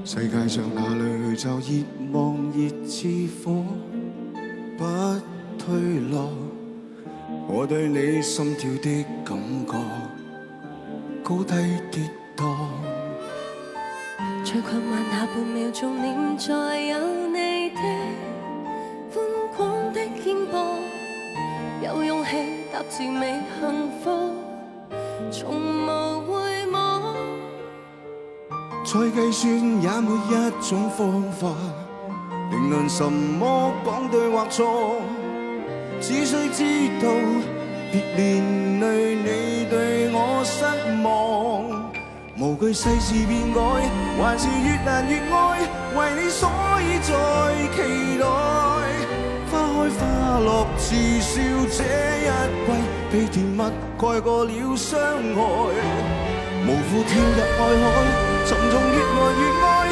世界上哪裏去找熱望熱似火，不退落。我對你心跳的感覺，高低跌宕。在困惑那半秒鐘，念在有你的寬廣的肩膊，有勇氣踏前未幸福，從無回望。再計算也沒一種方法定論什麼講對或錯，只需知道別連累你對我失望。無懼世事變改，還是越難越愛，為你所以在期待。花開花落似笑這一季，被甜蜜蓋過了傷害。無負跳入愛海，沉重越愛越愛，